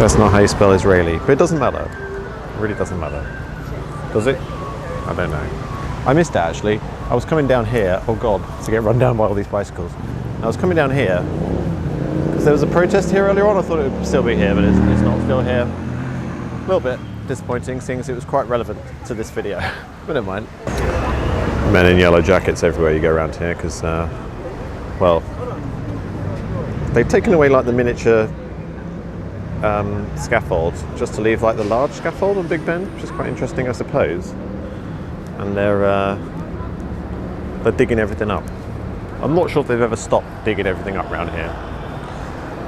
That's not how you spell Israeli, but it doesn't matter. It really doesn't matter. Does it? I don't know. I missed it actually. I was coming down here, oh god, to get run down by all these bicycles. I was coming down here, because there was a protest here earlier on. I thought it would still be here, but it's not still here. A little bit disappointing, seeing as it was quite relevant to this video, but never mind. Men in yellow jackets everywhere you go around here, because, well, they've taken away like the miniature scaffold just to leave like the large scaffold on Big Ben, which is quite interesting, I suppose. And they're digging everything up. I'm not sure if they've ever stopped digging everything up around here.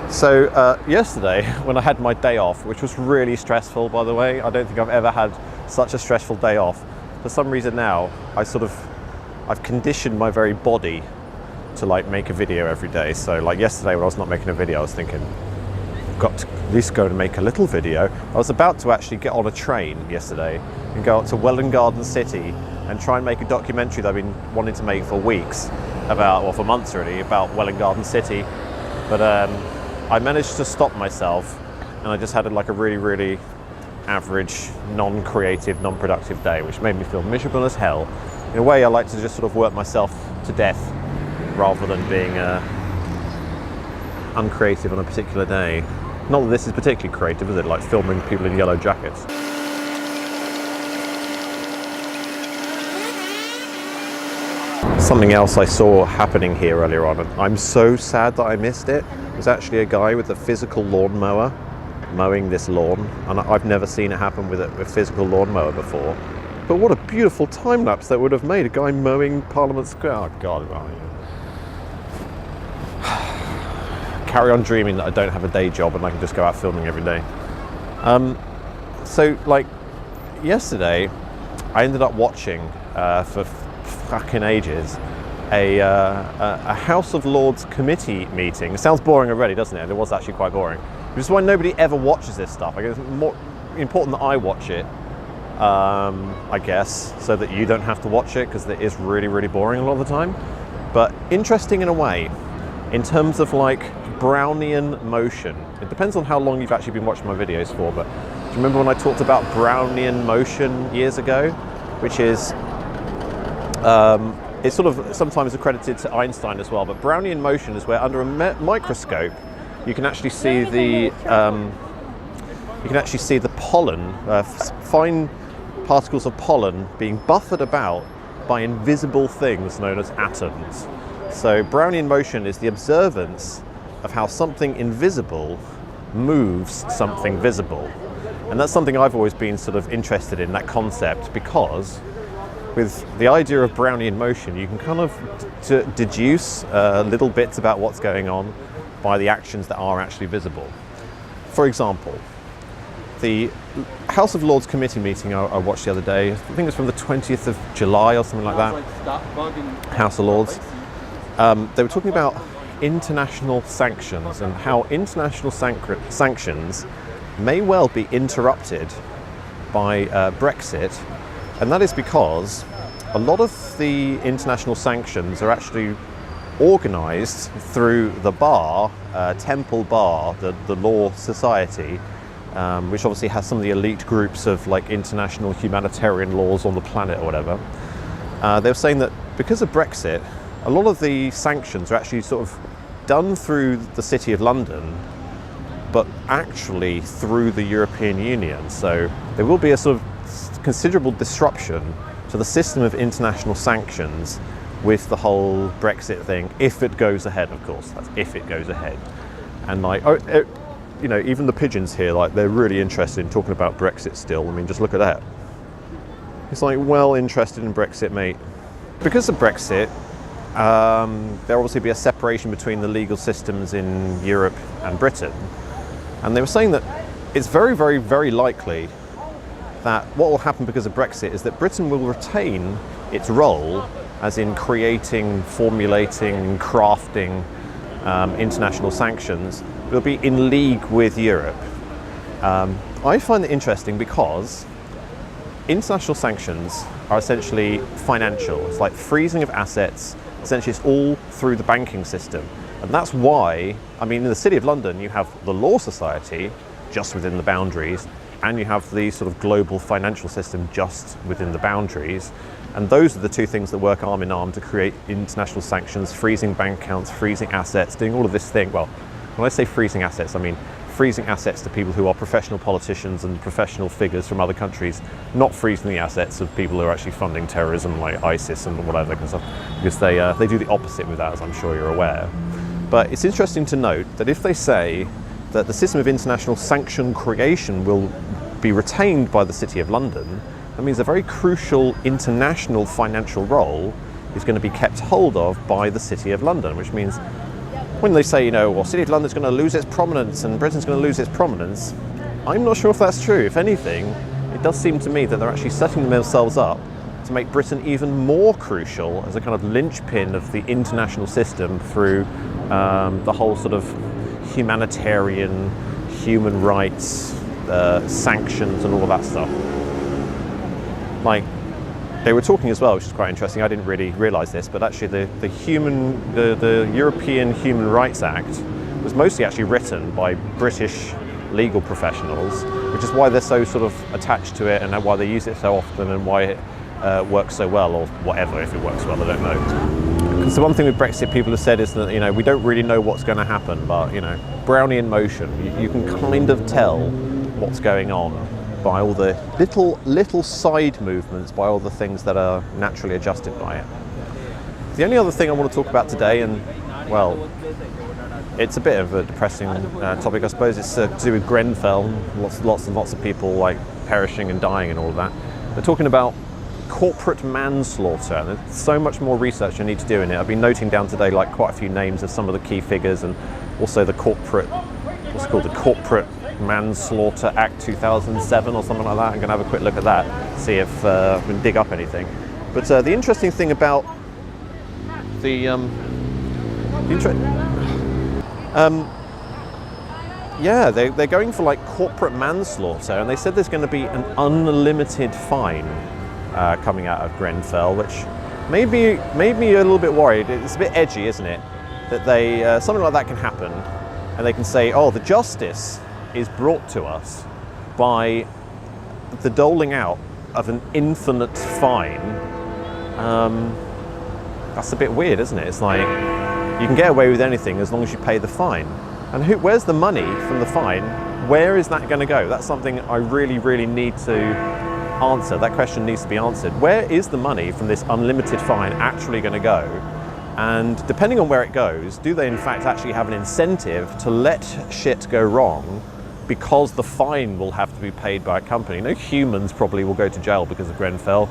So yesterday, when I had my day off, which was really stressful, by the way, I don't think I've ever had such a stressful day off. For some reason now, I've conditioned my very body to like make a video every day. So like yesterday when I was not making a video, I was thinking, I've got to at least go and make a little video. I was about to actually get on a train yesterday and go up to Welwyn Garden City and try and make a documentary that I've been wanting to make for weeks about, well, for months really, about Welwyn Garden City. But I managed to stop myself, and I just had like a really, really average, non-creative, non-productive day, which made me feel miserable as hell. In a way, I like to just sort of work myself to death rather than being uncreative on a particular day. Not that this is particularly creative, is it? Like filming people in yellow jackets. Something else I saw happening here earlier on, and I'm so sad that I missed it, was actually a guy with a physical lawnmower mowing this lawn, and I've never seen it happen with a physical lawnmower before. But what a beautiful time lapse that would have made, a guy mowing Parliament Square. Oh God, carry on dreaming that I don't have a day job and I can just go out filming every day. So like yesterday, I ended up watching for fucking ages a House of Lords committee meeting. It sounds boring already, doesn't it? It was actually quite boring, which is why nobody ever watches this stuff. I guess it's more important that I watch it, I guess, so that you don't have to watch it, because it is really, really boring a lot of the time. But interesting in a way, in terms of like Brownian motion. It depends on how long you've actually been watching my videos for, but do you remember when I talked about Brownian motion years ago? Which is, it's sort of sometimes accredited to Einstein as well, but Brownian motion is where under a microscope you can actually see the pollen, fine particles of pollen being buffered about by invisible things known as atoms. So Brownian motion is the observance of how something invisible moves something visible. And that's something I've always been sort of interested in, that concept, because with the idea of Brownian motion, you can kind of deduce little bits about what's going on by the actions that are actually visible. For example, the House of Lords committee meeting I watched the other day, I think it's from the 20th of July or something like that, House of Lords. They were talking about international sanctions and how international sanctions may well be interrupted by Brexit, and that is because a lot of the international sanctions are actually organised through the bar, Temple Bar, the law society, which obviously has some of the elite groups of like international humanitarian laws on the planet or whatever. They were saying that because of Brexit, a lot of the sanctions are actually sort of done through the City of London, but actually through the European Union. So there will be a sort of considerable disruption to the system of international sanctions with the whole Brexit thing, if it goes ahead, of course. That's if it goes ahead. And like, you know, even the pigeons here, like, they're really interested in talking about Brexit still. I mean, just look at that. It's like, well interested in Brexit, mate. Because of Brexit, there'll obviously be a separation between the legal systems in Europe and Britain. And they were saying that it's very, very, very likely that what will happen because of Brexit is that Britain will retain its role as in creating, formulating, crafting international sanctions. It'll be in league with Europe. I find it interesting because international sanctions are essentially financial. It's like freezing of assets. Essentially, it's all through the banking system. And that's why, I mean, in the City of London, you have the Law Society just within the boundaries, and you have the sort of global financial system just within the boundaries. And those are the two things that work arm in arm to create international sanctions, freezing bank accounts, freezing assets, doing all of this thing. Well, when I say freezing assets, I mean freezing assets to people who are professional politicians and professional figures from other countries, not freezing the assets of people who are actually funding terrorism like ISIS and whatever kind of stuff, because they do the opposite with that, as I'm sure you're aware. But it's interesting to note that if they say that the system of international sanction creation will be retained by the City of London, that means a very crucial international financial role is going to be kept hold of by the City of London, which means when they say, well, City of London's going to lose its prominence and Britain's going to lose its prominence, I'm not sure if that's true. If anything, it does seem to me that they're actually setting themselves up to make Britain even more crucial as a kind of linchpin of the international system through the whole sort of humanitarian, human rights, sanctions and all of that stuff. Like, they were talking as well, which is quite interesting. I didn't really realise this, but actually the European Human Rights Act was mostly actually written by British legal professionals, which is why they're so sort of attached to it and why they use it so often and why it works so well, or whatever, if it works well, I don't know. Because the one thing with Brexit people have said is that, we don't really know what's going to happen, but, Brownian motion, you can kind of tell what's going on by all the little side movements, by all the things that are naturally adjusted by it. The only other thing I want to talk about today, and well, it's a bit of a depressing topic, I suppose. It's to do with Grenfell. Lots and lots of people like perishing and dying and all of that. They're talking about corporate manslaughter, and there's so much more research I need to do in it. I've been noting down today like quite a few names of some of the key figures, and also the corporate, what's it called, the Corporate Manslaughter Act 2007 or something like that. I'm going to have a quick look at that, see if I can dig up anything. But the interesting thing about they're going for like corporate manslaughter, and they said there's going to be an unlimited fine coming out of Grenfell, which made me a little bit worried. It's a bit edgy, isn't it? That they something like that can happen, and they can say, "Oh, the justice is brought to us by the doling out of an infinite fine." That's a bit weird, isn't it? It's like you can get away with anything as long as you pay the fine. And where's the money from the fine? Where is that going to go? That's something I really, really need to answer. That question needs to be answered. Where is the money from this unlimited fine actually going to go? And depending on where it goes, do they in fact actually have an incentive to let shit go wrong because the fine will have to be paid by a company? No humans probably will go to jail because of Grenfell.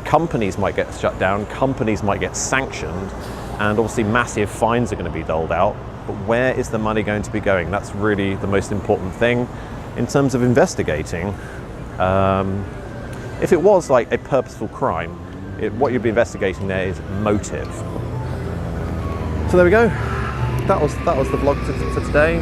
Companies might get shut down, companies might get sanctioned, and obviously massive fines are going to be doled out. But where is the money going to be going? That's really the most important thing in terms of investigating. If it was like a purposeful crime, what you'd be investigating there is motive. So there we go. That was the vlog for today.